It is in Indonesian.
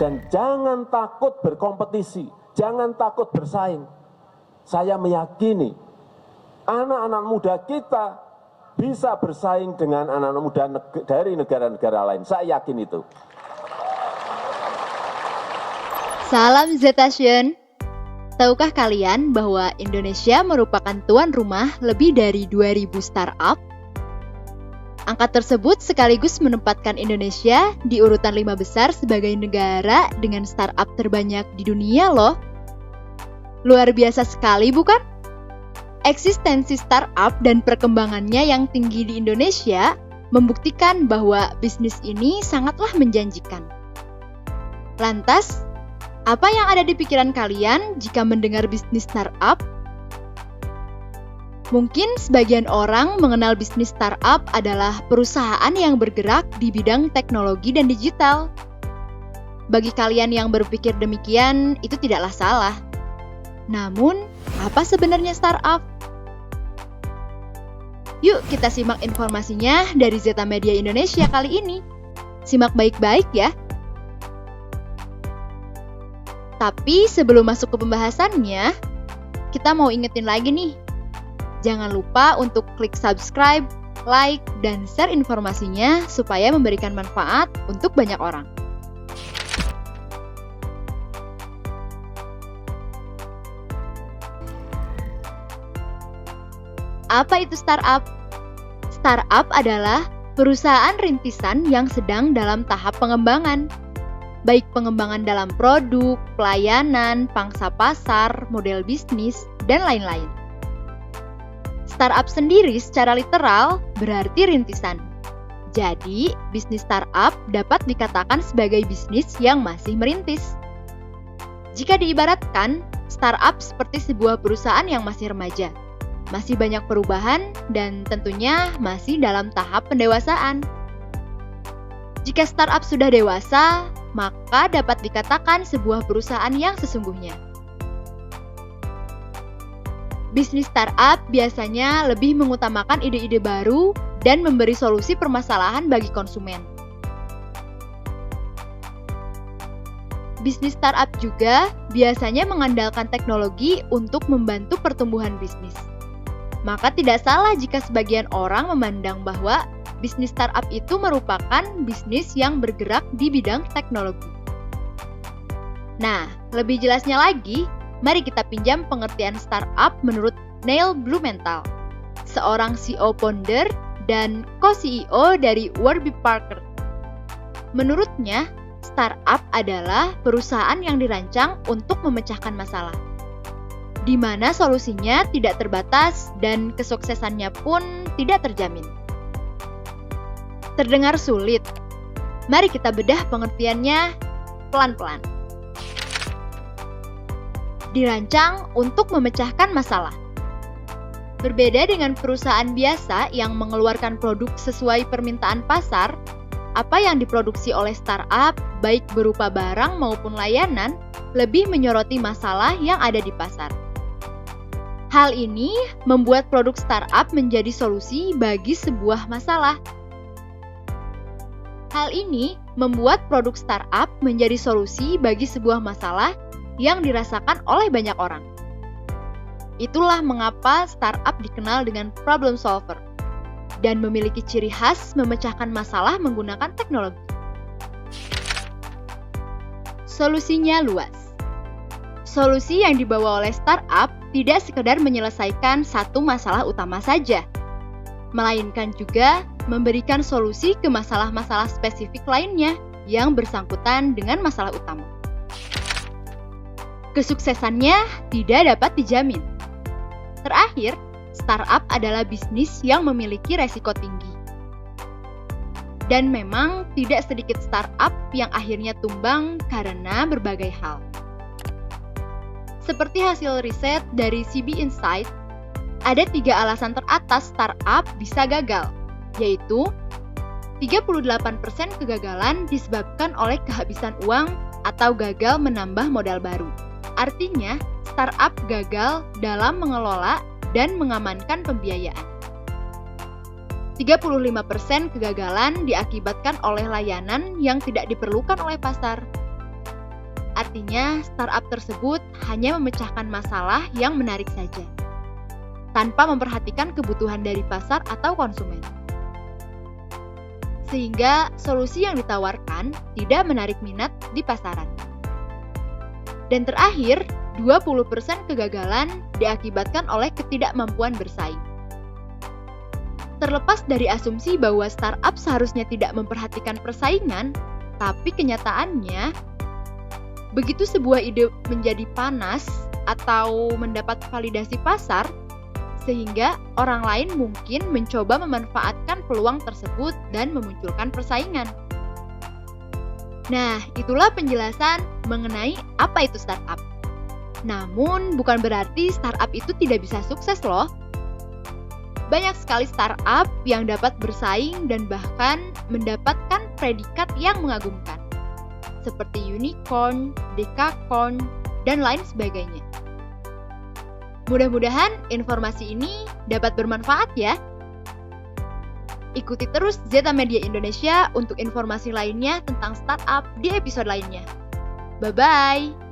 Dan jangan takut berkompetisi, jangan takut bersaing. Saya meyakini anak-anak muda kita bisa bersaing dengan anak-anak muda dari negara-negara lain. Saya yakin itu. Salam Zetasian. Tahukah kalian bahwa Indonesia merupakan tuan rumah lebih dari 2.000 startup? Angka tersebut sekaligus menempatkan Indonesia di urutan 5 besar sebagai negara dengan startup terbanyak di dunia loh. Luar biasa sekali bukan? Eksistensi startup dan perkembangannya yang tinggi di Indonesia membuktikan bahwa bisnis ini sangatlah menjanjikan. Lantas, apa yang ada di pikiran kalian jika mendengar bisnis startup? Mungkin sebagian orang mengenal bisnis startup adalah perusahaan yang bergerak di bidang teknologi dan digital. Bagi kalian yang berpikir demikian, itu tidaklah salah. Namun, apa sebenarnya startup? Yuk kita simak informasinya dari Zeta Media Indonesia kali ini. Simak baik-baik ya. Tapi sebelum masuk ke pembahasannya, kita mau ingetin lagi nih. Jangan lupa untuk klik subscribe, like, dan share informasinya supaya memberikan manfaat untuk banyak orang. Apa itu startup? Startup adalah perusahaan rintisan yang sedang dalam tahap pengembangan. Baik pengembangan dalam produk, pelayanan, pangsa pasar, model bisnis, dan lain-lain. Startup sendiri secara literal berarti rintisan. Jadi, bisnis startup dapat dikatakan sebagai bisnis yang masih merintis. Jika diibaratkan, startup seperti sebuah perusahaan yang masih remaja, masih banyak perubahan, dan tentunya masih dalam tahap pendewasaan. Jika startup sudah dewasa, maka dapat dikatakan sebuah perusahaan yang sesungguhnya. Bisnis startup biasanya lebih mengutamakan ide-ide baru dan memberi solusi permasalahan bagi konsumen. Bisnis startup juga biasanya mengandalkan teknologi untuk membantu pertumbuhan bisnis. Maka tidak salah jika sebagian orang memandang bahwa bisnis startup itu merupakan bisnis yang bergerak di bidang teknologi. Nah, lebih jelasnya lagi, mari kita pinjam pengertian startup menurut Neil Blumenthal, seorang CEO founder dan co-CEO dari Warby Parker. Menurutnya, startup adalah perusahaan yang dirancang untuk memecahkan masalah, di mana solusinya tidak terbatas dan kesuksesannya pun tidak terjamin. Terdengar sulit? Mari kita bedah pengertiannya pelan-pelan. Dirancang untuk memecahkan masalah. Berbeda dengan perusahaan biasa yang mengeluarkan produk sesuai permintaan pasar, apa yang diproduksi oleh startup, baik berupa barang maupun layanan, lebih menyoroti masalah yang ada di pasar. Hal ini membuat produk startup menjadi solusi bagi sebuah masalah. Hal ini membuat produk startup menjadi solusi bagi sebuah masalah yang dirasakan oleh banyak orang. Itulah mengapa startup dikenal dengan problem solver dan memiliki ciri khas memecahkan masalah menggunakan teknologi. Solusinya luas. Solusi yang dibawa oleh startup tidak sekedar menyelesaikan satu masalah utama saja, melainkan juga memberikan solusi ke masalah-masalah spesifik lainnya yang bersangkutan dengan masalah utama. Kesuksesannya tidak dapat dijamin. Terakhir, startup adalah bisnis yang memiliki resiko tinggi. Dan memang tidak sedikit startup yang akhirnya tumbang karena berbagai hal. Seperti hasil riset dari CB Insight, ada 3 alasan teratas startup bisa gagal, yaitu 38% kegagalan disebabkan oleh kehabisan uang atau gagal menambah modal baru. Artinya, startup gagal dalam mengelola dan mengamankan pembiayaan. 35% kegagalan diakibatkan oleh layanan yang tidak diperlukan oleh pasar. Artinya, startup tersebut hanya memecahkan masalah yang menarik saja, tanpa memperhatikan kebutuhan dari pasar atau konsumen. Sehingga solusi yang ditawarkan tidak menarik minat di pasaran. Dan terakhir, 20% kegagalan diakibatkan oleh ketidakmampuan bersaing. Terlepas dari asumsi bahwa startup seharusnya tidak memperhatikan persaingan, tapi kenyataannya, begitu sebuah ide menjadi panas atau mendapat validasi pasar, sehingga orang lain mungkin mencoba memanfaatkan peluang tersebut dan memunculkan persaingan. Nah, itulah penjelasan mengenai apa itu startup. Namun, bukan berarti startup itu tidak bisa sukses loh. Banyak sekali startup yang dapat bersaing dan bahkan mendapatkan predikat yang mengagumkan, seperti unicorn, dekakorn, dan lain sebagainya. Mudah-mudahan informasi ini dapat bermanfaat ya. Ikuti terus Zeta Media Indonesia untuk informasi lainnya tentang startup di episode lainnya. Bye-bye!